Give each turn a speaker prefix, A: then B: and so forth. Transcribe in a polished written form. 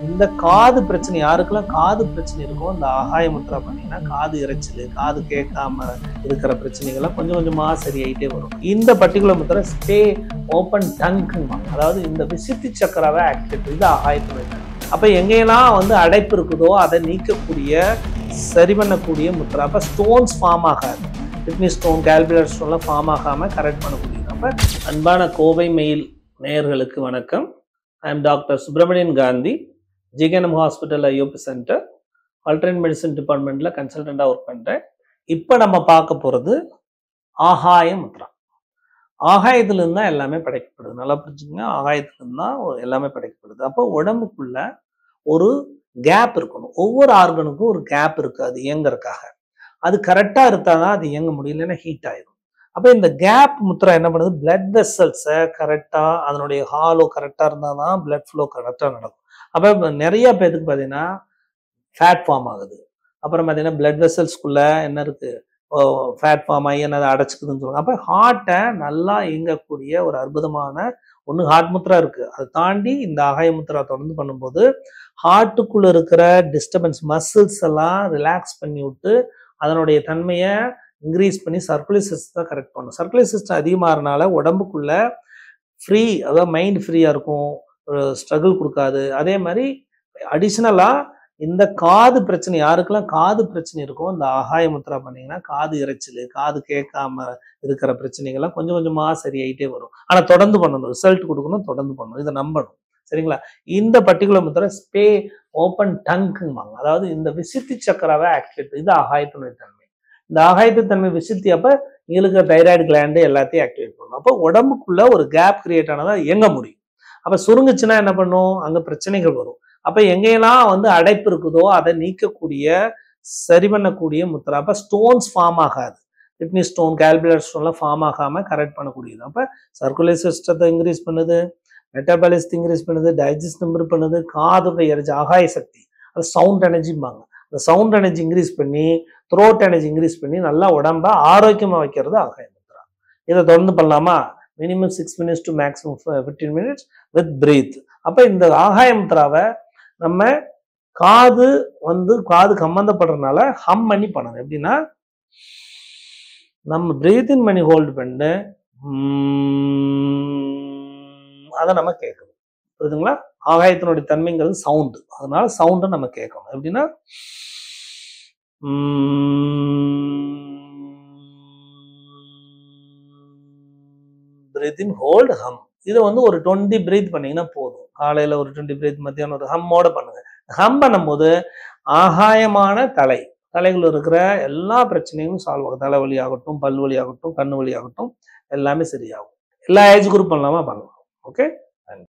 A: இந்த காது பிரச்சனை யாருக்கெல்லாம் காது பிரச்சனை இருக்கோ இந்த ஆகாய முத்ரா பண்ணீங்கன்னா காது இறைச்சல், காது கேட்காம இருக்கிற பிரச்சனைகள்லாம் கொஞ்சம் கொஞ்சமா சரியாயிட்டே வரும். இந்த பர்டிகுலர் முத்ரா ஸ்டே ஓப்பன் டங்குமா, அதாவது இந்த விசித்தி சக்கராவை ஆக்டிவேட், இது ஆகாயத்துல. அப்ப எங்கெல்லாம் வந்து அடைப்பு இருக்குதோ அதை நீக்கக்கூடிய சரி பண்ணக்கூடிய முத்ரா. அப்ப ஸ்டோன்ஸ் ஃபார்ம் ஆகாது, கிட்னி ஸ்டோன், கேல்குலர் ஸ்டோன்லாம் ஃபார்ம் ஆகாம கரெக்ட் பண்ணக்கூடியது. அப்ப அன்பான கோவை மெயில் நேயர்களுக்கு வணக்கம். I am doctor Subramanian Gandhi, GKNM hospital IOB centre, alternate medicine டிபார்ட்மெண்ட்டில் கன்சல்டண்ட்டாக ஒர்க் பண்ணுறேன். இப்போ நம்ம பார்க்க போகிறது ஆகாய முத்ரா. ஆகாயத்துலேருந்து தான் எல்லாமே படைக்கப்படுது. நல்லா புரிஞ்சுங்க, ஆகாயத்துலேருந்து தான் எல்லாமே படைக்கப்படுது. அப்போ உடம்புக்குள்ள ஒரு கேப் இருக்கணும். ஒவ்வொரு ஆர்கனுக்கும் ஒரு கேப் இருக்குது அது இயங்குறதுக்காக. அது கரெக்டாக இருந்தால் தான் அது இயங்க முடியும், இல்லைன்னா ஹீட் ஆயிடும். அப்போ இந்த கேப் முத்ரா என்ன பண்ணுது, பிளட் வெசல்ஸை கரெக்டாக, அதனுடைய ஹாலோ கரெக்டாக இருந்தால் தான் பிளட் ஃப்ளோ கரெக்டாக நடக்கும். அப்போ நிறைய பேருக்கு பார்த்தீங்கன்னா ஃபேட் ஃபார்ம் ஆகுது. அப்புறம் பார்த்தீங்கன்னா பிளட் வெசல்ஸ்குள்ள என்ன இருக்கு, ஃபேட் ஃபார்ம் ஆகி என்னதை அடைச்சிக்குதுன்னு சொல்லுவாங்க. அப்போ ஹார்ட்டை நல்லா இயங்கக்கூடிய ஒரு அற்புதமான ஒன்று ஹார்ட் முத்ரா இருக்கு. அதை தாண்டி இந்த ஆகாய முத்ரா தொடர்ந்து பண்ணும்போது ஹார்ட்டுக்குள்ள இருக்கிற டிஸ்டர்பன்ஸ், மசில்ஸ் எல்லாம் ரிலாக்ஸ் பண்ணி விட்டு அதனுடைய தன்மையை இன்க்ரீஸ் பண்ணி சர்க்குலேஷன் சிஸ்டத்தை கரெக்ட் பண்ணும். சர்க்குலேஷன் சிஸ்டம் அதிகமாகறனால உடம்புக்குள்ள ஃப்ரீ, அதாவது மைண்ட் ஃப்ரீயாக இருக்கும், ஸ்ட்ரகிள் கொடுக்காது. அதே மாதிரி அடிஷ்னலாக இந்த காது பிரச்சனை யாருக்கெல்லாம் காது பிரச்சனை இருக்கோ இந்த ஆகாய முத்ரா பண்ணீங்கன்னா காது இறைச்சல், காது கேட்காம இருக்கிற பிரச்சனைகள்லாம் கொஞ்சம் கொஞ்சமாக சரியாயிட்டே வரும். ஆனால் தொடர்ந்து பண்ணணும், ரிசல்ட் கொடுக்கணும், தொடர்ந்து பண்ணணும், இதை நம்பணும். சரிங்களா? இந்த பர்டிகுலர் முத்ரா ஸ்டே ஓப்பன் டங்குவாங்க, அதாவது இந்த விசித்தி சக்கராவை ஆக்டிவேட், இது ஆகாயத்தினுடைய தன்மை. இந்த ஆகாயத்து தன்மை விசித்தி அப்போ எங்களுக்கு தைராய்டு கிளாண்டு எல்லாத்தையும் ஆக்டிவேட் பண்ணணும். அப்போ உடம்புக்குள்ள ஒரு கேப் கிரியேட் ஆனதான் இயங்க முடியும். அப்போ சுருங்குச்சுன்னா என்ன பண்ணும், அங்கே பிரச்சனைகள் வரும். அப்போ எங்கெல்லாம் வந்து அடைப்பு இருக்குதோ அதை நீக்கக்கூடிய சரி பண்ணக்கூடிய முத்ரா. அப்போ ஸ்டோன்ஸ் ஃபார்ம் ஆகாது, கிட்னி ஸ்டோன், கேல்குலர் ஸ்டோன்லாம் ஃபார்ம் ஆகாமல் கரெக்ட் பண்ணக்கூடியது. அப்போ சர்க்குலேஷன் சிஸ்டத்தை இன்க்ரீஸ் பண்ணுது, மெட்டபாலிசத்தை இன்க்ரீஸ் பண்ணுது, டைஜஸ்ட் இம்ப்ரூவ் பண்ணுது, காதுடைய எனர்ஜி, ஆகாய சக்தி, அது சவுண்ட் எனர்ஜிம்பாங்க. அந்த சவுண்ட் எனர்ஜி இன்க்ரீஸ் பண்ணி, த்ரோட் எனர்ஜி இன்க்ரீஸ் பண்ணி நல்லா உடம்ப ஆரோக்கியமாக வைக்கிறது ஆகாய முத்ரா. இதை தொடர்ந்து பண்ணலாமா? Minimum 6 minutes to maximum 15 minutes with breath. அப்போ இந்த ஆகாய முத்ராவை நம்ம காது சம்பந்தப்படுறதுனால ஹம் பண்ணி பண்ணணும். எப்படின்னா நம்ம பிரீத்தின் பண்ணி ஹோல்டு பண்ணு, அதை நம்ம கேட்கணும். புரியுதுங்களா? ஆகாயத்தினுடைய தன்மைங்கிறது சவுண்டு, அதனால சவுண்டை நம்ம கேட்கணும். எப்படின்னா பிரீத்தின் ஹோல்டு ஹம். இதை வந்து ஒரு 20 பிரீத் பண்ணீங்கன்னா போதும். காலையில் ஒரு 20 பிரீத், மத்தியானம் ஒரு ஹம்மோட பண்ணுங்க. ஹம் பண்ணும்போது ஆகாயமான தலைகள் இருக்கிற எல்லா பிரச்சனையும் சால்வ் ஆகும். தலைவலி ஆகட்டும், பல்வலி ஆகட்டும், கண்ணு வலி ஆகட்டும், எல்லாமே சரியாகும். எல்லா ஏஜ் குரூப் பண்ணலாமா? பண்ணலாம். ஓகே.